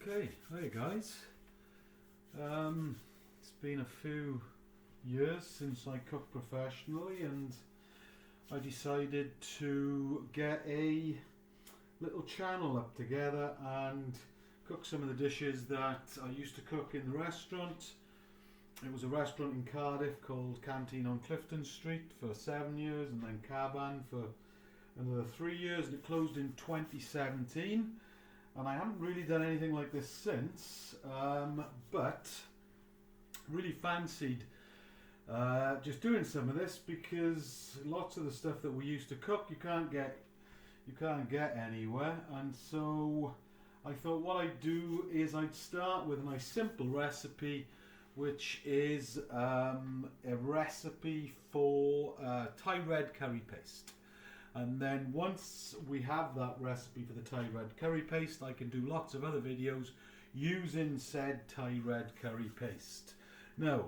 Okay, hey guys. It's been a few years since I cooked professionally, and I decided to get a little channel up together and cook some of the dishes that I used to cook in the restaurant. It was a restaurant in Cardiff called Canteen on Clifton Street for 7 years, and then Caban for another 3 years, and it closed in 2017. And I haven't really done anything like this since, but really fancied just doing some of this, because lots of the stuff that we used to cook you can't get anywhere. And so I thought what I'd do is I'd start with a nice simple recipe, which is a recipe for Thai red curry paste. And then once we have that recipe for the Thai red curry paste, I can do lots of other videos using said Thai red curry paste. Now,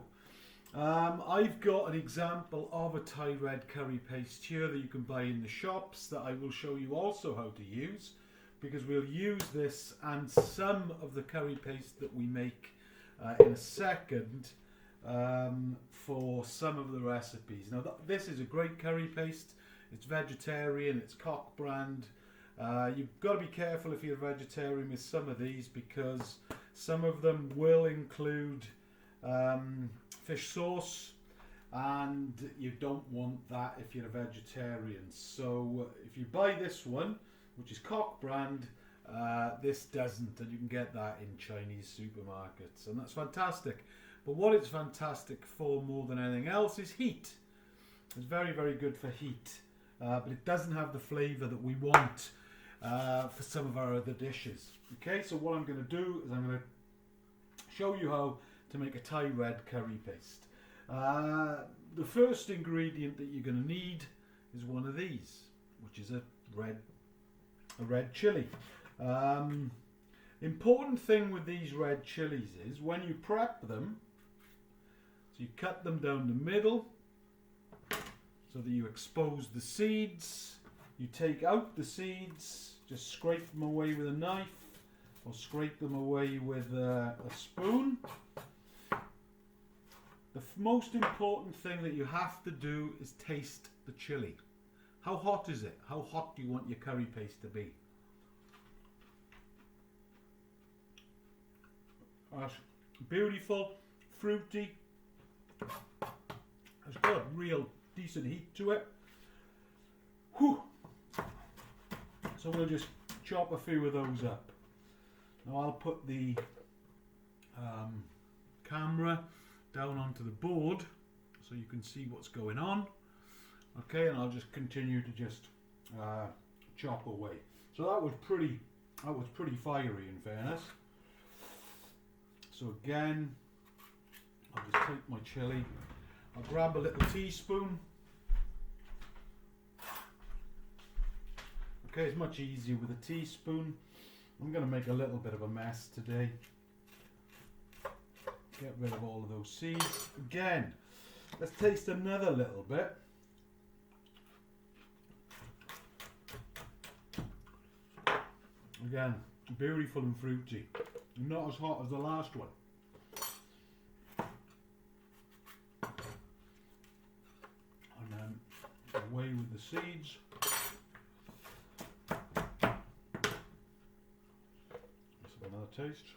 I've got an example of a Thai red curry paste here that you can buy in the shops that I will show you also how to use, because we'll use this and some of the curry paste that we make in a second for some of the recipes. Now this is a great curry paste. It's vegetarian, it's Cock brand. You've got to be careful if you're a vegetarian with some of these, because some of them will include fish sauce, and you don't want that if you're a vegetarian. So if you buy this one, which is Cock brand, this doesn't, and you can get that in Chinese supermarkets, and that's fantastic. But what it's fantastic for more than anything else is heat. It's very, very good for heat. But it doesn't have the flavour that we want for some of our other dishes. Okay, so what I'm going to do is I'm going to show you how to make a Thai red curry paste. The first ingredient that you're going to need is one of these, which is a red chilli. Important thing with these red chilies is when you prep them, so you cut them down the middle, so that you expose the seeds. You take out the seeds, just scrape them away with a knife or scrape them away with a spoon. The most important thing that you have to do is taste the chili. How hot is it? How hot do you want your curry paste to be? That's beautiful, fruity. It's got real decent heat to it. Whew. So we'll just chop a few of those up. Now I'll put the camera down onto the board so you can see what's going on. Okay, and I'll just continue to just chop away. So that was pretty fiery, in fairness. So again, I'll just take my chili. I'll grab a little teaspoon. Okay, it's much easier with a teaspoon. I'm going to make a little bit of a mess today. Get rid of all of those seeds. Again, let's taste another little bit. Again, beautiful and fruity. Not as hot as the last one. Away with the seeds. Let's have another taste.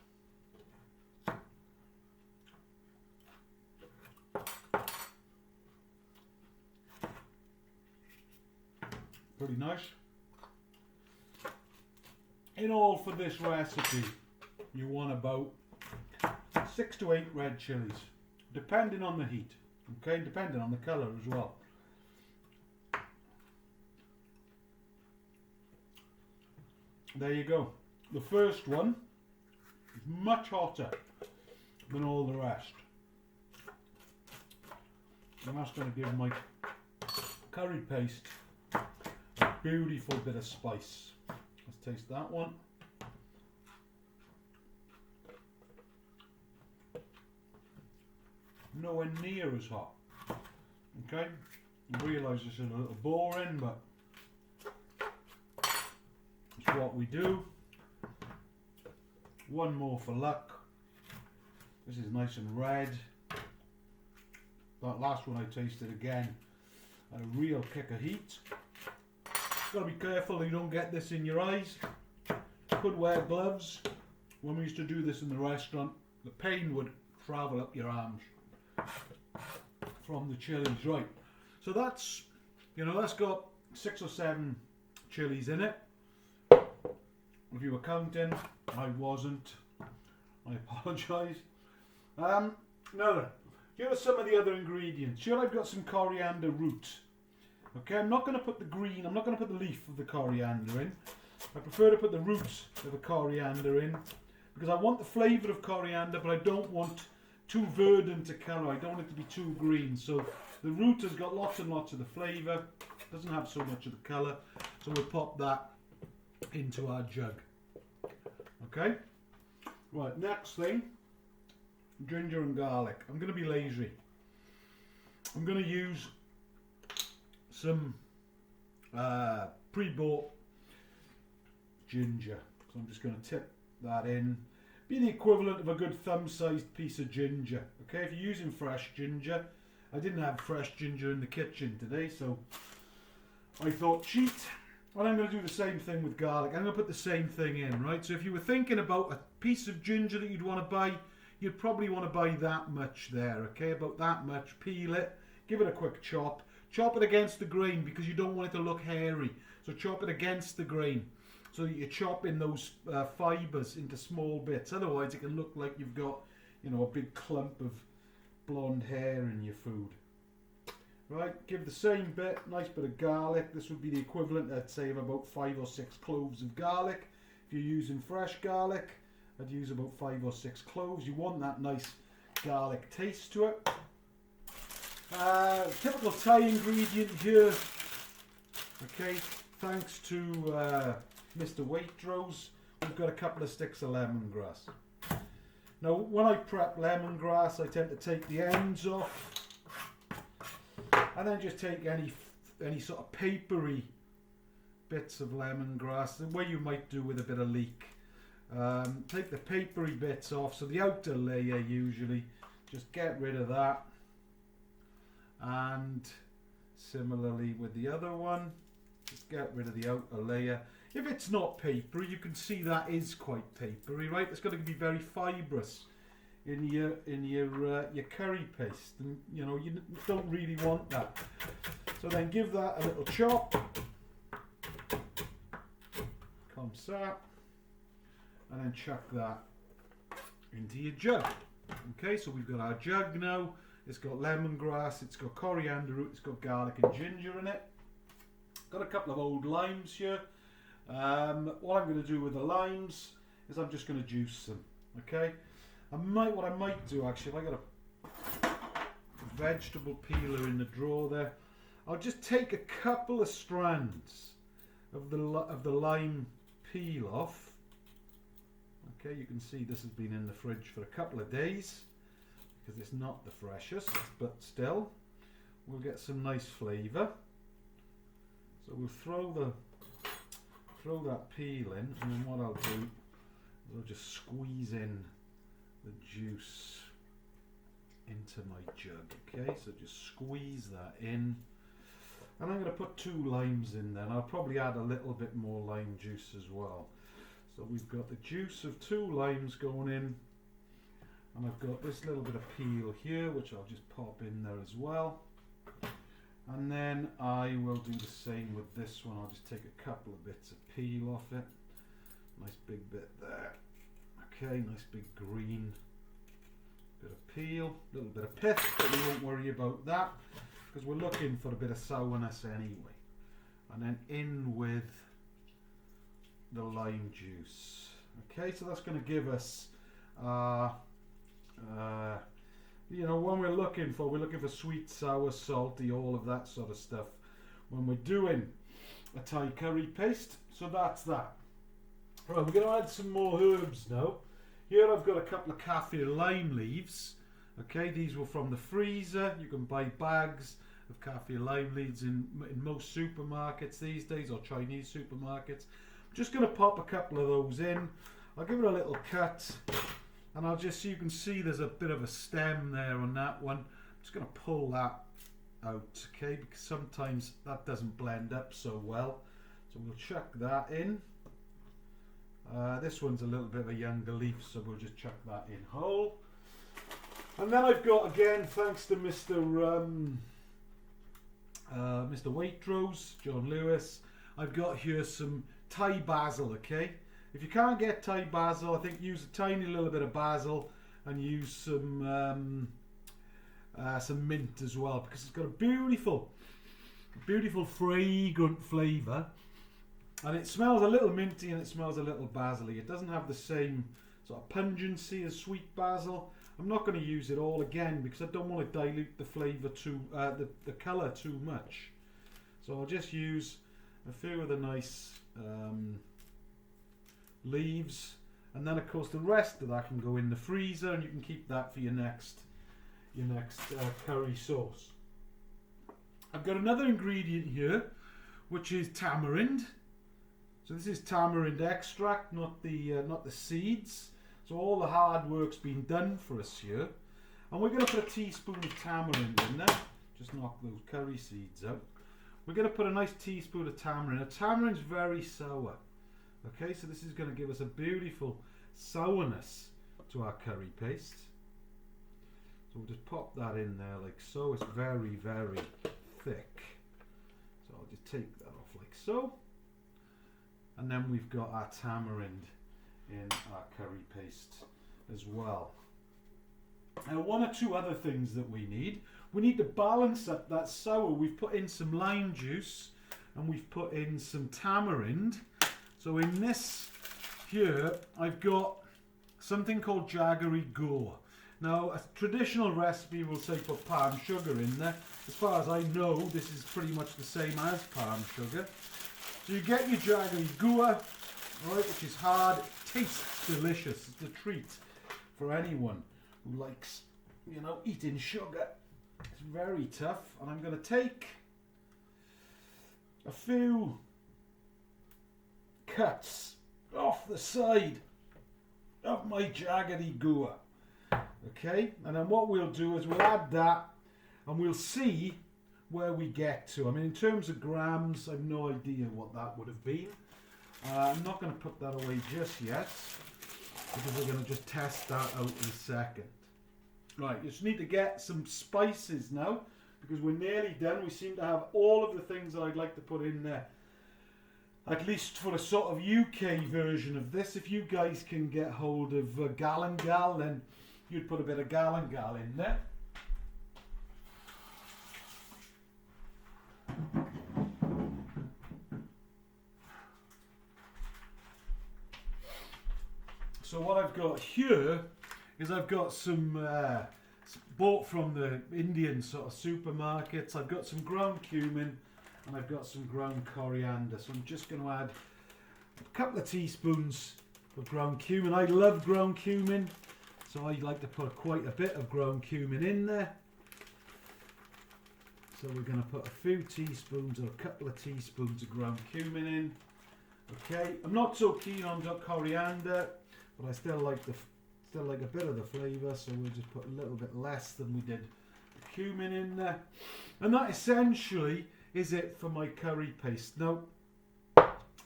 Pretty nice. In all, for this recipe, you want about 6 to 8 red chilies, depending on the heat. Okay, depending on the colour as well. There you go. The first one is much hotter than all the rest. And that's going to give my curry paste a beautiful bit of spice. Let's taste that one. Nowhere near as hot. Okay, you realise this is a little boring, but it's what we do. One more for luck. This is nice and red. That last one I tasted again had a real kick of heat. Got to be careful you don't get this in your eyes. Could wear gloves. When we used to do this in the restaurant, the pain would travel up your arms from the chilies. Right, so that's, you know, that's got 6 or 7 chilies in it. If you were counting, I wasn't. I apologise. Now, here are some of the other ingredients. Here I've got some coriander root. Okay, I'm not going to put the green, I'm not going to put the leaf of the coriander in. I prefer to put the roots of the coriander in because I want the flavour of coriander, but I don't want too verdant a colour. I don't want it to be too green. So the root has got lots and lots of the flavour, doesn't have so much of the colour. So we'll pop that into our jug. Okay, right, next thing, ginger and garlic. I'm going to be lazy. I'm going to use some pre-bought ginger. So I'm just going to tip that in. Be the equivalent of a good thumb-sized piece of ginger. Okay, if you're using fresh ginger, I didn't have fresh ginger in the kitchen today, so I thought cheat. And I'm going to do the same thing with garlic. I'm going to put the same thing in, right? So if you were thinking about a piece of ginger that you'd want to buy, you'd probably want to buy that much there, okay? About that much. Peel it, give it a quick chop. Chop it against the grain because you don't want it to look hairy. So chop it against the grain so that you're chopping those fibres into small bits. Otherwise it can look like you've got, you know, a big clump of blonde hair in your food. Right, give the same bit, nice bit of garlic. This would be the equivalent, I'd say, of about 5 or 6 cloves of garlic. If you're using fresh garlic, I'd use about 5 or 6 cloves. You want that nice garlic taste to it. Typical Thai ingredient here. Okay, thanks to Mr. Waitrose, we've got a couple of sticks of lemongrass. Now, when I prep lemongrass, I tend to take the ends off. And then just take any sort of papery bits of lemongrass, the way you might do with a bit of leek. Take the papery bits off, so the outer layer usually, just get rid of that. And similarly with the other one, just get rid of the outer layer. If it's not papery, you can see that is quite papery, right? It's got to be very fibrous in your curry paste, and you know you don't really want that. So then give that a little chop, comme ça, and then chuck that into your jug. Okay, so we've got our jug now. It's got lemongrass, it's got coriander root, it's got garlic and ginger in it. Got a couple of old limes here. What I'm going to do with the limes is I'm just going to juice them. Okay. What I might do actually, if I got a vegetable peeler in the drawer there, I'll just take a couple of strands of the lime peel off. Okay, you can see this has been in the fridge for a couple of days because it's not the freshest, but still, we'll get some nice flavour. So we'll throw that peel in, and then what I'll do is I'll just squeeze in the juice into my jug. Okay, so just squeeze that in, and I'm going to put 2 limes in there, and I'll probably add a little bit more lime juice as well. So we've got the juice of 2 limes going in, and I've got this little bit of peel here which I'll just pop in there as well, and then I will do the same with this one. I'll just take a couple of bits of peel off it, nice big bit there. Okay, nice big green bit of peel, a little bit of pith, but we won't worry about that because we're looking for a bit of sourness anyway. And then in with the lime juice. Okay, so that's going to give us, you know, when we're looking for sweet, sour, salty, all of that sort of stuff when we're doing a Thai curry paste. So that's that. Right, we're going to add some more herbs now. Here I've got a couple of kaffir lime leaves. Okay, these were from the freezer. You can buy bags of kaffir lime leaves in most supermarkets these days, or Chinese supermarkets. I'm just going to pop a couple of those in. I'll give it a little cut, and I'll just, you can see there's a bit of a stem there on that one. I'm just going to pull that out, okay, because sometimes that doesn't blend up so well. So we'll chuck that in. This one's a little bit of a younger leaf, so we'll just chuck that in whole. And then I've got, again, thanks to Mr. Waitrose, John Lewis, I've got here some Thai basil, okay? If you can't get Thai basil, I think use a tiny little bit of basil and use some mint as well, because it's got a beautiful fragrant flavour, and it smells a little minty and it smells a little basil-y. It doesn't have the same sort of pungency as sweet basil. I'm not going to use it all again because I don't want to dilute the flavour too, the colour too much. So I'll just use a few of the nice leaves, and then of course the rest of that can go in the freezer, and you can keep that for your next curry sauce. I've got another ingredient here, which is tamarind. So this is tamarind extract, not the seeds. So all the hard work's been done for us here, and we're going to put a teaspoon of tamarind in there. Just knock those curry seeds out. We're going to put a nice teaspoon of tamarind. Now, tamarind's very sour. Okay, so this is going to give us a beautiful sourness to our curry paste. So we'll just pop that in there like so. It's very, very thick. So I'll just take that off like so. And then we've got our tamarind in our curry paste as well. Now, one or two other things that we need. We need to balance up that sour. We've put in some lime juice and we've put in some tamarind. So in this here, I've got something called jaggery gur. Now, a traditional recipe will say put palm sugar in there. As far as I know, this is pretty much the same as palm sugar. So you get your jaggery gur, right, which is hard. It tastes delicious. It's a treat for anyone who likes, you know, eating sugar. It's very tough. And I'm going to take a few cuts off the side of my jaggery gur. Okay, and then what we'll do is we'll add that and we'll see where we get to. I mean, in terms of grams, I've no idea what that would have been. I'm not going to put that away just yet because we're going to just test that out in a second. Right, you just need to get some spices now because we're nearly done. We seem to have all of the things that I'd like to put in there. At least for a sort of UK version of this. If you guys can get hold of galangal, then you'd put a bit of galangal in there. So what I've got here is I've got some bought from the Indian sort of supermarkets. I've got some ground cumin and I've got some ground coriander. So I'm just going to add a couple of teaspoons of ground cumin. I love ground cumin, so I like to put quite a bit of ground cumin in there. So we're going to put a few teaspoons or a couple of teaspoons of ground cumin in. Okay, I'm not so keen on coriander, but I still like a bit of the flavour, so we'll just put a little bit less than we did the cumin in there. And that essentially is it for my curry paste. Now,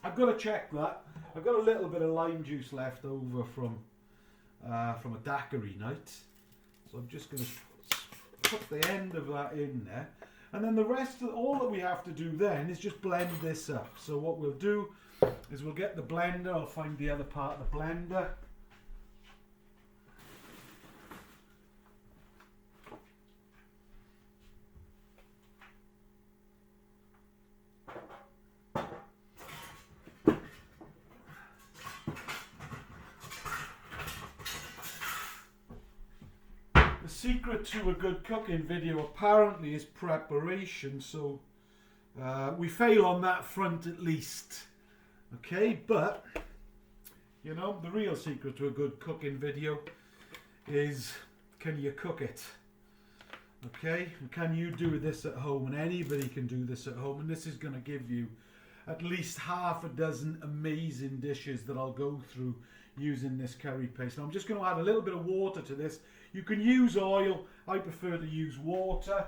I've got to check that. I've got a little bit of lime juice left over from a daiquiri night, so I'm just going to put the end of that in there. And then the rest of all that we have to do then is just blend this up. So what we'll do is we'll get the blender. I'll find the other part of the blender. The secret to a good cooking video apparently is preparation, so we fail on that front at least. Okay, but you know, the real secret to a good cooking video is, can you cook it? Okay, and can you do this at home? And anybody can do this at home, and this is going to give you at least half a dozen amazing dishes that I'll go through using this curry paste. Now I'm just going to add a little bit of water to this. You can use oil, I prefer to use water.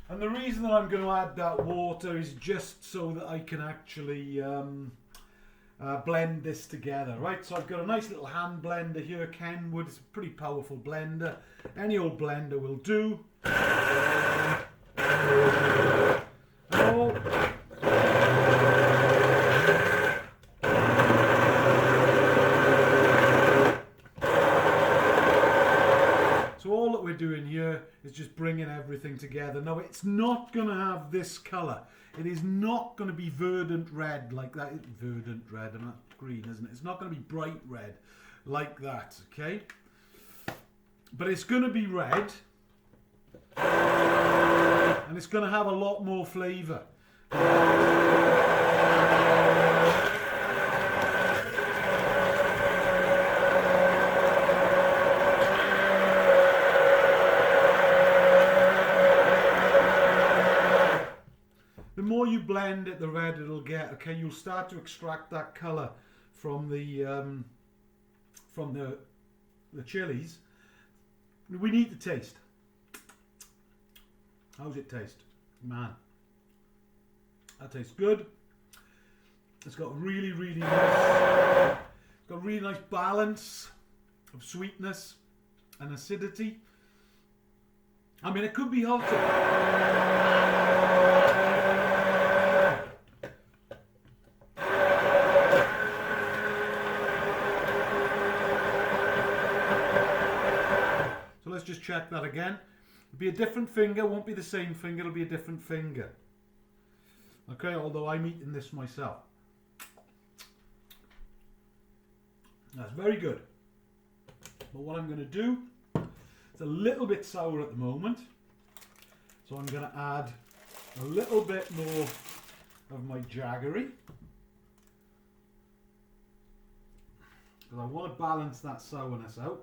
And the reason that I'm going to add that water is just so that I can actually blend this together, right? So I've got a nice little hand blender here, Kenwood. It's a pretty powerful blender. Any old blender will do. So all that we're doing here is just bringing everything together. Now it's not going to have this colour. It is not going to be verdant red like that. Verdant red, and that's green, isn't it? It's not going to be bright red like that, okay? But it's going to be red, and it's going to have a lot more flavour. The more you blend it, the red it'll get. Okay, you'll start to extract that colour from the chilies. We need to taste. How's it taste? Man, that tastes good. It's got really nice balance of sweetness and acidity. I mean, it could be hotter. So let's just check that again. It'll be a different finger, won't be the same finger, it'll be a different finger. Okay, although I'm eating this myself. That's very good. But what I'm going to do, it's a little bit sour at the moment, so I'm going to add a little bit more of my jaggery, because I want to balance that sourness out.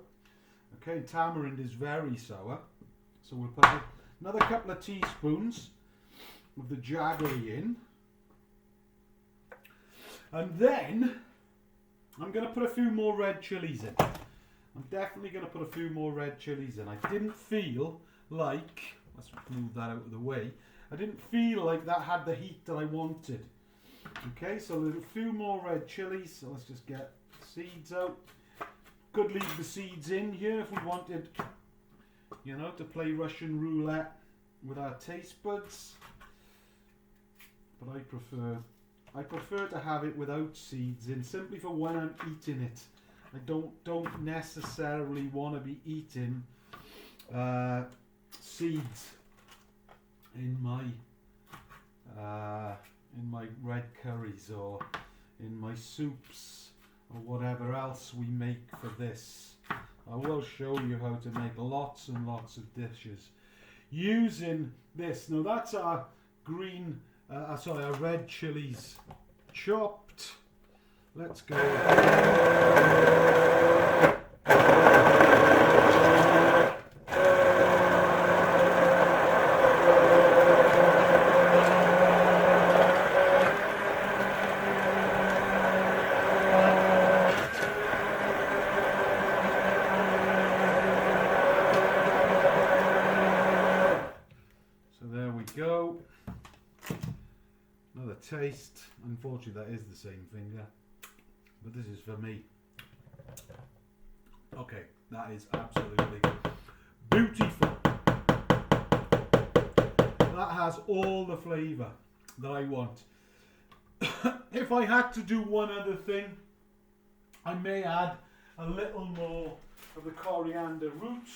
Okay, tamarind is very sour, so we'll put another couple of teaspoons of the jaggery in, and then I'm going to put a few more red chilies in. I'm definitely going to put a few more red chilies in. I didn't feel like, let's move that out of the way, I didn't feel like that had the heat that I wanted. Okay, so a few more red chilies, so let's just get seeds out. Could leave the seeds in here if we wanted, you know, to play Russian roulette with our taste buds. But I prefer to have it without seeds in, simply for when I'm eating it. I don't necessarily want to be eating seeds in my red curries or in my soups or whatever else we make for this. I will show you how to make lots and lots of dishes using this. Now that's our our red chilies chopped. Let's go. So there we go. Another taste. Unfortunately, that is the same finger, but this is for me. Okay, that is absolutely beautiful. That has all the flavour that I want. If I had to do one other thing, I may add a little more of the coriander root,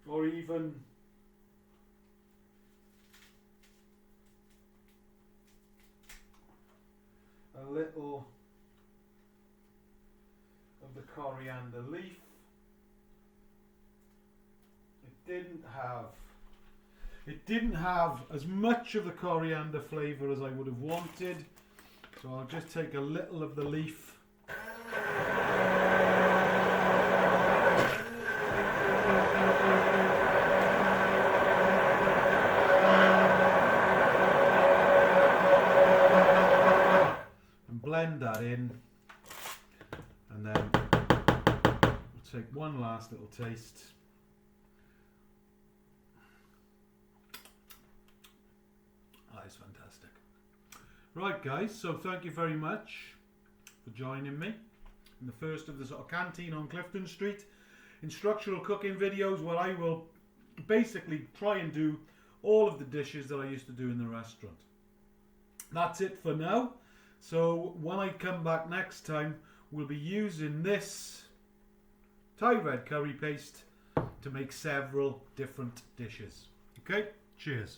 or even a little of the coriander leaf. It didn't have as much of the coriander flavour as I would have wanted, so I'll just take a little of the leaf. blend that in, and then we'll take one last little taste. That is fantastic. Right guys, so thank you very much for joining me in the first of the sort of canteen on Clifton Street instructional cooking videos, where I will basically try and do all of the dishes that I used to do in the restaurant. That's it for now. So when I come back next time, we'll be using this Thai red curry paste to make several different dishes. Okay, cheers.